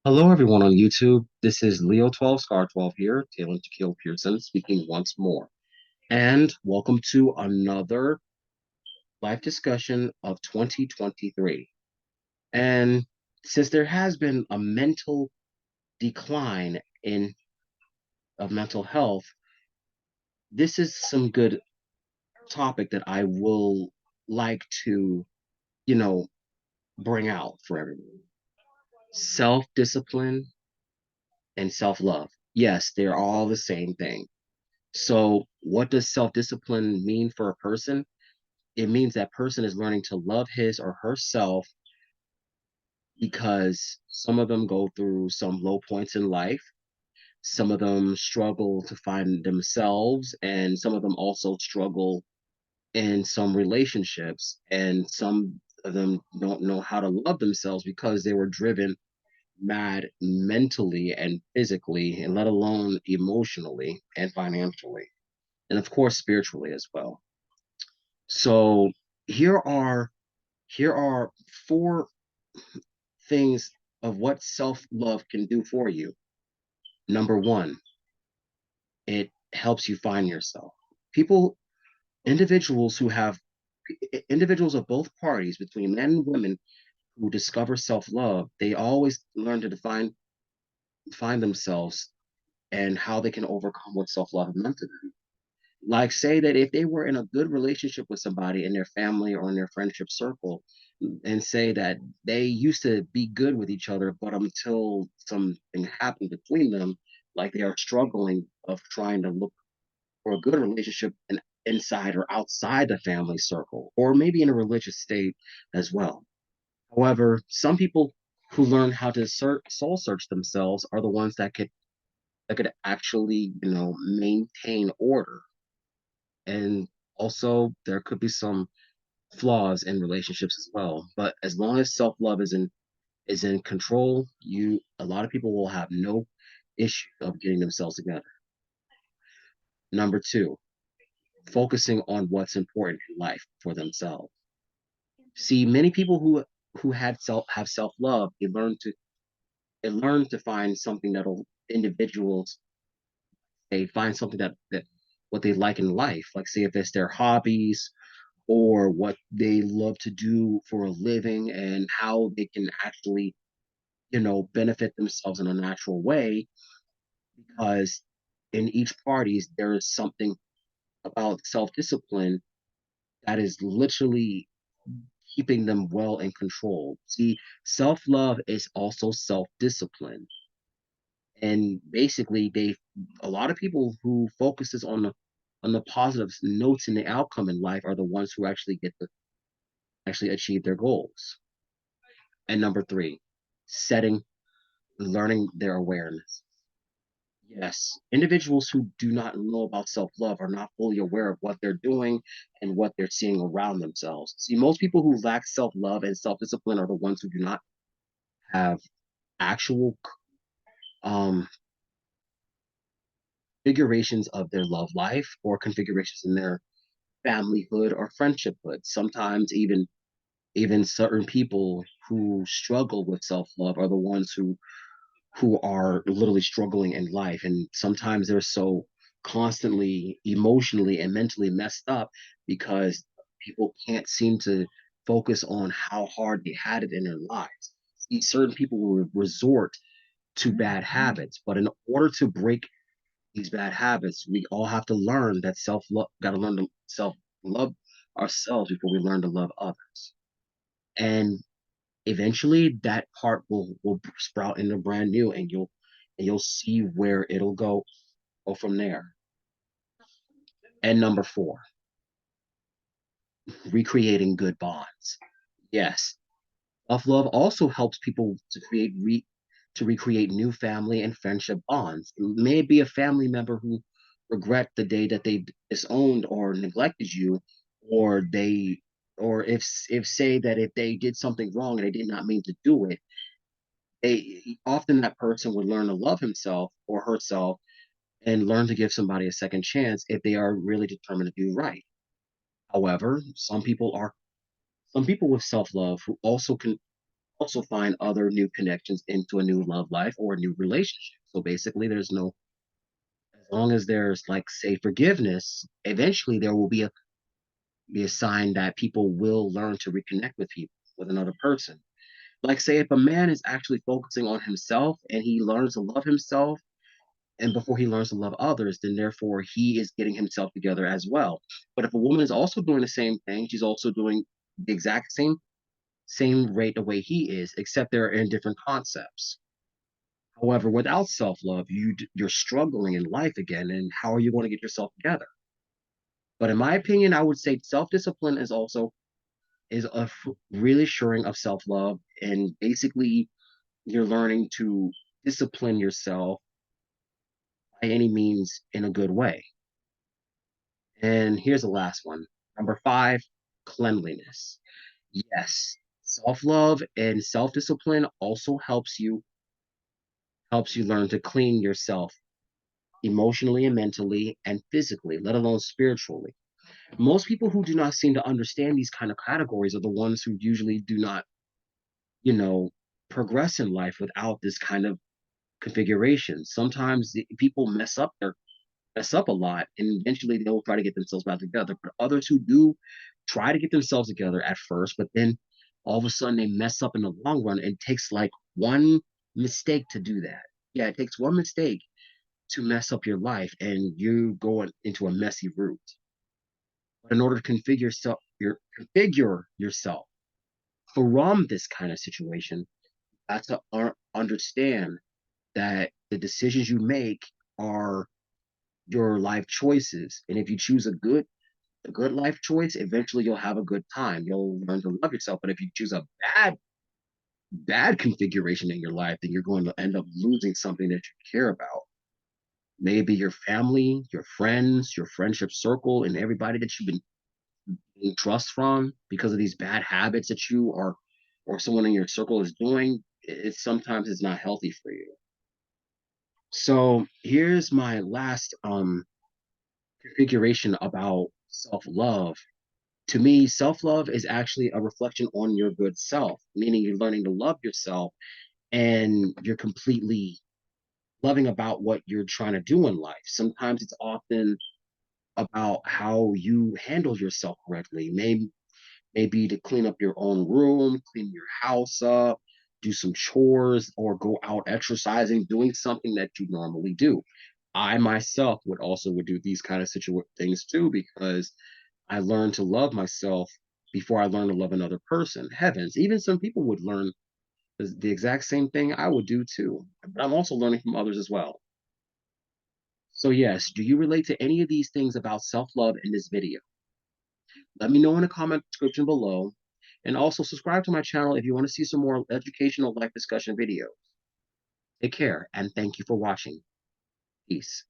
Hello, everyone on YouTube. This is Leo12 Scar 12 here, Taylor Tequil Pearson speaking once more. And welcome to another live discussion of 2023. And since there has been a mental decline in of mental health, this is some good topic that I will like to, you know, bring out for everyone. Self-discipline and self-love. Yes, they're all the same thing. So, what does self discipline mean for a person? It means that person is learning to love his or herself because some of them go through some low points in life. Some of them struggle to find themselves, and some of them also struggle in some relationships. And some of them don't know how to love themselves because they were driven mad mentally and physically, and let alone emotionally and financially, and of course, spiritually as well. So here are here are four things of what self-love can do for you. Number one, it helps you find yourself. People, individuals who have individuals of both parties, between men and women, who discover self-love, they always learn to find themselves and how they can overcome what self-love meant to them. Like, say that if they were in a good relationship with somebody in their family or in their friendship circle, and say that they used to be good with each other, but until something happened between them, like they are struggling of trying to look for a good relationship inside or outside the family circle, or maybe in a religious state as well. However, some people who learn how to soul search themselves are the ones that could actually, maintain order. And also, there could be some flaws in relationships as well. But as long as self-love is in control, you a lot of people will have no issue of getting themselves together. Number two, focusing on what's important in life for themselves. See, many people who had have self-love, they learn to find something that'll individuals they find something that what they like in life. Like, say if it's their hobbies or what they love to do for a living, and how they can actually, benefit themselves in a natural way, because in each parties there is something about self-discipline that is literally keeping them well in control. See, self-love is also self-discipline. And basically, a lot of people who focuses on the positive notes in the outcome in life are the ones who actually get to actually achieve their goals. And number three, setting learning their awareness. Yes, individuals who do not know about self love are not fully aware of what they're doing and what they're seeing around themselves. See, most people who lack self love and self discipline are the ones who do not have actual um, configurations of their love life, or configurations in their familyhood or friendshiphood. Sometimes even certain people who struggle with self love are the ones who are literally struggling in life. And sometimes they're so constantly emotionally and mentally messed up because people can't seem to focus on how hard they had it in their lives. See, certain people will resort to bad habits, but in order to break these bad habits, we all have to learn that self love, got to learn to self love ourselves before we learn to love others. And eventually that part will sprout into brand new, and you'll see where it'll go from there. And number four, recreating good bonds. Yes, self-love also helps people to recreate new family and friendship bonds. It may be a family member who regret the day that they disowned or neglected you, or they or if say that if they did something wrong and they did not mean to do it, often that person would learn to love himself or herself and learn to give somebody a second chance if they are really determined to do right. However, some people with self-love who also can also find other new connections into a new love life or a new relationship. So basically, there's no, as long as there's like, say, forgiveness, eventually there will be a sign that people will learn to reconnect with people, with another person. Like, say, if a man is actually focusing on himself and he learns to love himself, and before he learns to love others, then therefore he is getting himself together as well. But if a woman is also doing the same thing, she's also doing the exact same rate the way he is, except they're in different concepts. However, without self-love, you're struggling in life again, and how are you going to get yourself together? But in my opinion, I would say self-discipline is really assuring of self-love, and basically you're learning to discipline yourself by any means in a good way. And here's the last one. Number five, cleanliness. Yes, self-love and self-discipline also helps you learn to clean yourself emotionally and mentally and physically, let alone spiritually. Most people who do not seem to understand these kind of categories are the ones who usually do not, you know, progress in life without this kind of configuration. Sometimes people mess up a lot, and eventually they'll try to get themselves back together. But others who do try to get themselves together at first, but then all of a sudden they mess up in the long run. It takes like one mistake to do that. Yeah, it takes one mistake to mess up your life, and you go into a messy route. But in order to configure yourself from this kind of situation, you have to understand that the decisions you make are your life choices. And if you choose a good life choice, eventually you'll have a good time. You'll learn to love yourself. But if you choose a bad configuration in your life, then you're going to end up losing something that you care about. Maybe your family, your friends, your friendship circle, and everybody that you've been getting trust from because of these bad habits that you are or someone in your circle is doing. It's sometimes it's not healthy for you. So here's my last configuration about self-love. To me, self-love is actually a reflection on your good self, meaning you're learning to love yourself and you're completely loving about what you're trying to do in life. Sometimes it's often about how you handle yourself correctly. Maybe to clean up your own room, clean your house up, do some chores, or go out exercising, doing something that you normally do. I myself would do these kind of things too, because I learned to love myself before I learned to love another person. Heavens, even some people would learn the exact same thing I would do too. But I'm also learning from others as well. So yes, do you relate to any of these things about self-love in this video? Let me know in the comment description below. And also subscribe to my channel if you want to see some more educational life discussion videos. Take care and thank you for watching. Peace.